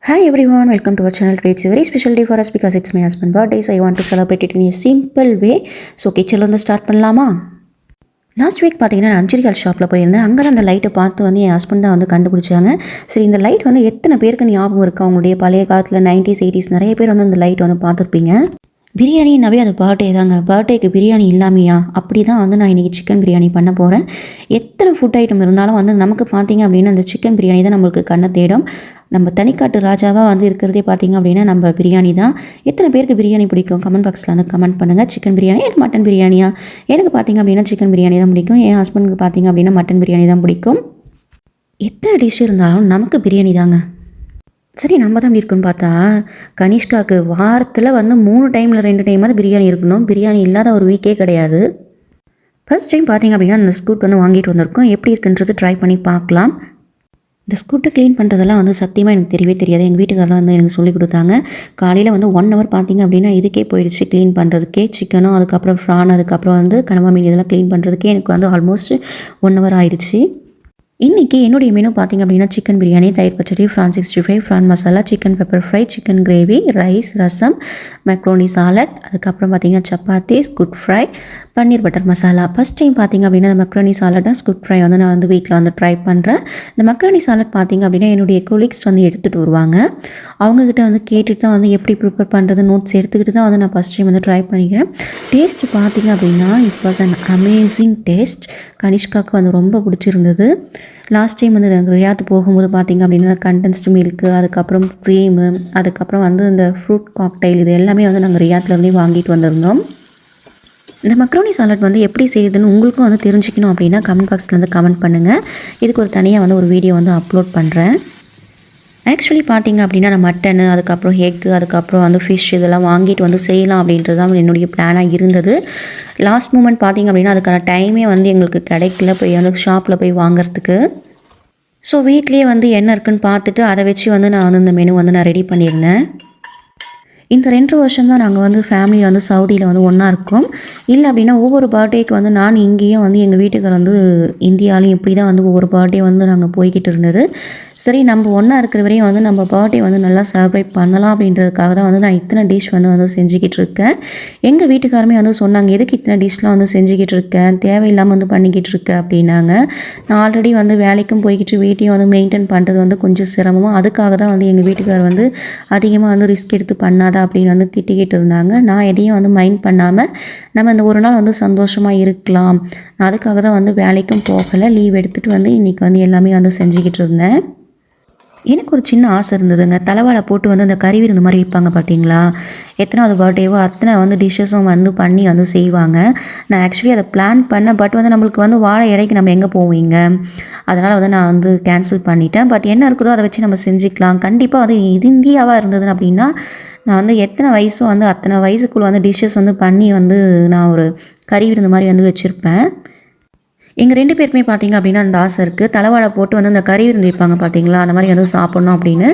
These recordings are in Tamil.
Hi everyone, welcome to our channel. Today it's a very special day for us because it's my husband's birthday, so I want to celebrate it in a simple way. So kitchen வந்து ஸ்டார்ட் பண்ணலாமா? லாஸ்ட் வீக் பார்த்தீங்கன்னா நான் அஞ்சரிகால் ஷாப்பில் போயிருந்தேன். அங்கே தான் அந்த லைட்டை பார்த்து வந்து என் ஹஸ்பண்ட் தான் வந்து கண்டுபிடிச்சாங்க. சரி, இந்த லைட் வந்து எத்தனை பேருக்கு ஞாபகம் இருக்குது? அவங்களுடைய பழைய காலத்தில் 90s 80s நிறைய பேர் வந்து இந்த லைட் வந்து பார்த்துருப்பீங்க. பிரியாணினாவே அது பர்த்டே தாங்க. பர்த்டேக்கு பிரியாணி இல்லாமையா? அப்படி தான் வந்து நான் இன்றைக்கி சிக்கன் பிரியாணி பண்ண போகிறேன். எத்தனை ஃபுட் ஐட்டம் இருந்தாலும் வந்து நமக்கு பார்த்திங்க அப்படின்னா அந்த சிக்கன் பிரியாணி தான் நம்மளுக்கு கண்ணை தேடும். நம்ம தனிக்காட்டு ராஜாவாக வந்து இருக்கிறதே பார்த்திங்க அப்படின்னா நம்ம பிரியாணி தான். எத்தனை பேருக்கு பிரியாணி பிடிக்கும்? கமெண்ட் பாக்ஸில் வந்து கமெண்ட் பண்ணுங்கள். சிக்கன் பிரியாணி எனக்கு மட்டன் பிரியாணியா? எனக்கு பார்த்திங்க அப்படின்னா சிக்கன் பிரியாணி தான் பிடிக்கும். என் ஹஸ்பண்டுக்கு பார்த்திங்க அப்படின்னா மட்டன் பிரியாணி தான் பிடிக்கும். எத்தனை டிஷ் இருந்தாலும் நமக்கு பிரியாணி தாங்க. சரி, நம்ம தான் இப்படி இருக்குன்னு பார்த்தா கனிஷ்காவுக்கு வாரத்தில் வந்து 3 டைமில் 2 டைமாவது பிரியாணி இருக்கணும். பிரியாணி இல்லாத ஒரு வீக்கே கிடையாது. ஃபர்ஸ்ட் டைம் பார்த்திங்க அப்படின்னா அந்த ஸ்கூட் வந்து வாங்கிட்டு வந்திருக்கோம். எப்படி இருக்குன்றது ட்ரை பண்ணி பார்க்கலாம். இந்த ஸ்கூட்டை க்ளீன் பண்ணுறதெல்லாம் வந்து சத்தியமாக எனக்கு தெரியவே தெரியாது. எங்கள் வீட்டுக்காரெலாம் வந்து எனக்கு சொல்லிக் கொடுத்தாங்க. காலையில் வந்து 1 hour பார்த்திங்க அப்படின்னா இதுக்கே போயிடுச்சு க்ளீன் பண்ணுறதுக்கே. சிக்கனும் அதுக்கப்புறம் ஃப்ரான் அதுக்கப்புறம் வந்து கனவா மீன் இதெல்லாம் க்ளீன் பண்ணுறதுக்கே எனக்கு வந்து ஆல்மோஸ்ட் 1 hour ஆயிடுச்சு. இன்றைக்கி என்னுடைய மெனு பார்த்திங்க அப்படின்னா சிக்கன் பிரியாணி, தயிர் பச்சடி, prawn 65, prawn masala, chicken pepper fry, chicken gravy, rice, rasam, macaroni salad, அதுக்கப்புறம் பார்த்திங்கன்னா chapati, squid fry, paneer butter masala. First time பார்த்திங்க அப்படின்னா இந்த மக்ரோனி சாலட்டும் ஸ்குட் ஃப்ரை வந்து நான் வந்து வீட்டில் வந்து ட்ரை பண்ணுறேன். இந்த மக்ரோனி சாலட் பார்த்திங்க அப்படின்னா என்னுடைய கொலீக்ஸ் வந்து எடுத்துகிட்டு வருவாங்க. அவங்கக்கிட்ட வந்து கேட்டுட்டு தான் வந்து எப்படி ப்ரிப்பேர் பண்ணுறது நோட்ஸ் எடுத்துக்கிட்டு தான் வந்து நான் ஃபஸ்ட் டைம் வந்து ட்ரை பண்ணிக்கிறேன். டேஸ்ட்டு பார்த்திங்க அப்படின்னா it was an amazing taste. கனிஷ்காவுக்கு வந்து ரொம்ப பிடிச்சிருந்தது. லாஸ்ட் டைம் வந்து நாங்கள் ரியாத் போகும்போது பார்த்திங்க அப்படின்னா கண்டென்ஸ்டு மில்க்கு, அதுக்கப்புறம் க்ரீமு, அதுக்கப்புறம் வந்து இந்த ஃப்ரூட் காக்டைல் இது எல்லாமே வந்து நாங்கள் ரியாத்லேருந்தே வாங்கிட்டு வந்திருந்தோம். இந்த மக்ரோனி சாலட் வந்து எப்படி செய்யுதுன்னு உங்களுக்கும் வந்து தெரிஞ்சுக்கணும் அப்படின்னா கமெண்ட் பாக்ஸில் வந்து கமெண்ட் பண்ணுங்கள். இதுக்கு ஒரு தனியாக வந்து ஒரு வீடியோ வந்து அப்லோட் பண்ணுறேன். ஆக்சுவலி பார்த்திங்க அப்படின்னா நான் மட்டனு, அதுக்கப்புறம் எக்கு, அதுக்கப்புறம் வந்து ஃபிஷ் இதெல்லாம் வாங்கிட்டு வந்து செய்யலாம் அப்படின்றது தான் என்னுடைய பிளானாக இருந்தது. லாஸ்ட் மூமெண்ட் பார்த்திங்க அப்படின்னா அதுக்கான டைமே வந்து எங்களுக்கு கிடைக்கல போய் வந்து ஷாப்பில் போய் வாங்குறதுக்கு. ஸோ வீட்லேயே வந்து என்ன இருக்குன்னு பார்த்துட்டு அதை வச்சு வந்து நான் வந்து இந்த மெனு வந்து நான் ரெடி பண்ணியிருந்தேன். இந்த 2 வருஷம் தான் நாங்கள் வந்து ஃபேமிலி வந்து சவுதியில் வந்து ஒன்றா இருக்கோம். இல்லை அப்படின்னா ஒவ்வொரு பர்த்டேக்கு வந்து நான் இங்கேயும் வந்து எங்கள் வீட்டுக்கார் வந்து இந்தியாவிலையும் இப்படி தான் வந்து ஒவ்வொரு பர்த்டே வந்து நாங்கள் போய்கிட்டு இருந்தது. சரி, நம்ம ஒன்றா இருக்கிற வரையும் வந்து நம்ம பர்த்டே வந்து நல்லா செலிப்ரேட் பண்ணலாம் அப்படின்றதுக்காக தான் வந்து நான் இத்தனை டிஷ் வந்து செஞ்சுக்கிட்டு இருக்கேன். எங்கள் வீட்டுக்காரமே வந்து சொன்னாங்க, எதுக்கு இத்தனை டிஷ்லாம் வந்து செஞ்சுக்கிட்டு இருக்கேன், தேவையில்லாமல் வந்து பண்ணிக்கிட்டு இருக்கேன் அப்படின்னாங்க. நான் ஆல்ரெடி வந்து வேலைக்கும் போய்கிட்டு வீட்டையும் வந்து மெயின்டைன் பண்ணுறது வந்து கொஞ்சம் சிரமமாக, அதுக்காக தான் வந்து எங்கள் வீட்டுக்கார் வந்து அதிகமாக வந்து ரிஸ்க் எடுத்து பண்ணாத அப்படின்னு வந்து திட்டிக்கிட்டு இருந்தாங்க. நான் எதையும் வந்து மைண்ட் பண்ணாமல் நம்ம இந்த ஒரு நாள் வந்து சந்தோஷமாக இருக்கலாம், நான் அதுக்காக தான் வந்து வேலைக்கும் போகலை, லீவ் எடுத்துகிட்டு வந்து இன்றைக்கி வந்து எல்லாமே வந்து செஞ்சுக்கிட்டு இருந்தேன். எனக்கு ஒரு சின்ன ஆசை இருந்ததுங்க. தலைவாழை போட்டு வந்து அந்த கறி விருந்து மாதிரி வைப்பாங்க பார்த்தீங்களா? எத்தனாவது பர்த்டேவோ அத்தனை வந்து டிஷ்ஷஸும் வந்து பண்ணி வந்து செய்வாங்க. நான் ஆக்சுவலி அதை பிளான் பண்ணேன். பட் வந்து நம்மளுக்கு வந்து வாழை இலைக்கு நம்ம எங்கே போவீங்க? அதனால் வந்து நான் வந்து கேன்சல் பண்ணிட்டேன். பட் என்ன இருக்குதோ அதை வச்சு நம்ம செஞ்சுக்கலாம். கண்டிப்பாக வந்து இது இந்தியாவாக இருந்ததுன்னு அப்படின்னா நான் வந்து எத்தனை வயசோ வந்து அத்தனை வயசுக்குள்ளே வந்து டிஷ்ஷஸ் வந்து பண்ணி வந்து நான் ஒரு கறி விருந்து மாதிரி வந்து வச்சுருப்பேன். எங்கள் 2 பேருக்குமே பார்த்திங்க அப்படின்னா அந்த ஆசை இருக்குது. தலைவாழை போட்டு வந்து அந்த கறி விருந்து வைப்பாங்க பார்த்தீங்களா? அந்த மாதிரி வந்து சாப்பிட்ணும் அப்படின்னு.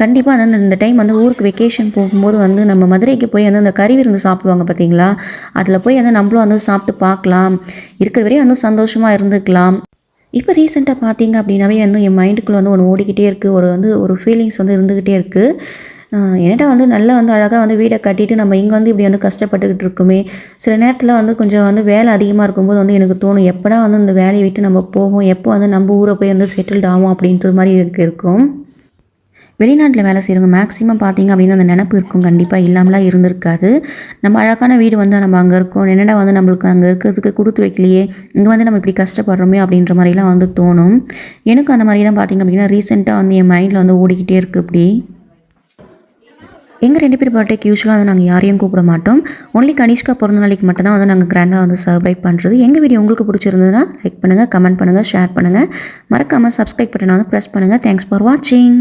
கண்டிப்பாக வந்து இந்த டைம் வந்து ஊருக்கு வெக்கேஷன் போகும்போது வந்து நம்ம மதுரைக்கு போய் வந்து அந்த கறி விருந்து சாப்பிடுவாங்க பார்த்தீங்களா? அதில் போய் வந்து நம்மளும் வந்து சாப்பிட்டு பார்க்கலாம். இருக்கிற வரையும் வந்து சந்தோஷமாக இருந்துக்கலாம். இப்போ ரீசெண்டாக பார்த்திங்க அப்படின்னாவே வந்து என் மைண்டுக்குள்ளே வந்து ஒன்று ஓடிக்கிட்டே இருக்குது. ஒரு ஃபீலிங்ஸ் வந்து இருந்துக்கிட்டே இருக்குது. என்னடா வந்து நல்லா வந்து அழகாக வந்து வீடை கட்டிட்டு நம்ம இங்கே வந்து இப்படி வந்து கஷ்டப்பட்டுக்கிட்டு இருக்குமே. சில நேரத்தில் வந்து கொஞ்சம் வந்து வேலை அதிகமாக இருக்கும்போது வந்து எனக்கு தோணும், எப்படா வந்து இந்த வேலையை விட்டு நம்ம போகும், எப்போ வந்து நம்ம ஊரை போய் வந்து செட்டில்ட் ஆகும் அப்படின்றது மாதிரி இருக்கும். வெளிநாட்டில் வேலை செய்கிறவங்க மேக்ஸிமம் பார்த்திங்க அப்படின்னா அந்த நினப்பு இருக்கும், கண்டிப்பாக இல்லாமலாம் இருந்திருக்காது. நம்ம அழகான வீடு வந்து நம்ம அங்கே இருக்கோம், என்னடா வந்து நம்மளுக்கு அங்கே இருக்கிறதுக்கு கொடுத்து வைக்கலையே, இங்கே வந்து நம்ம இப்படி கஷ்டப்படுறோமே அப்படின்ற மாதிரிலாம் வந்து தோணும். எனக்கு அந்த மாதிரி தான் பார்த்திங்க அப்படின்னா ரீசெண்டாக வந்து என் மைண்டில் வந்து ஓடிக்கிட்டே இருக்குது. இப்படி எங்கள் 2 பேர் பர்த்டேக்கு யூஸ்வலாக வந்து நாங்கள் யாரையும் கூப்பிட மாட்டோம். ஒன்லி கனிஷ்கா பிறந்த நாளைக்கு மட்டும் தான் வந்து நாங்கள் கிராண்டாக வந்து செலிப்ரேட் பண்ணுறது. எங்கள் வீடியோ உங்களுக்கு பிடிச்சிருந்ததுன்னா லைக் பண்ணுங்கள், கமெண்ட் பண்ணுங்கள், ஷேர் பண்ணுங்கள். மறக்காமல் சப்ஸ்கிரைப் பட்டனை வந்து ப்ரெஸ் பண்ணுங்கள். தேங்க்ஸ் ஃபார் வாட்சிங்.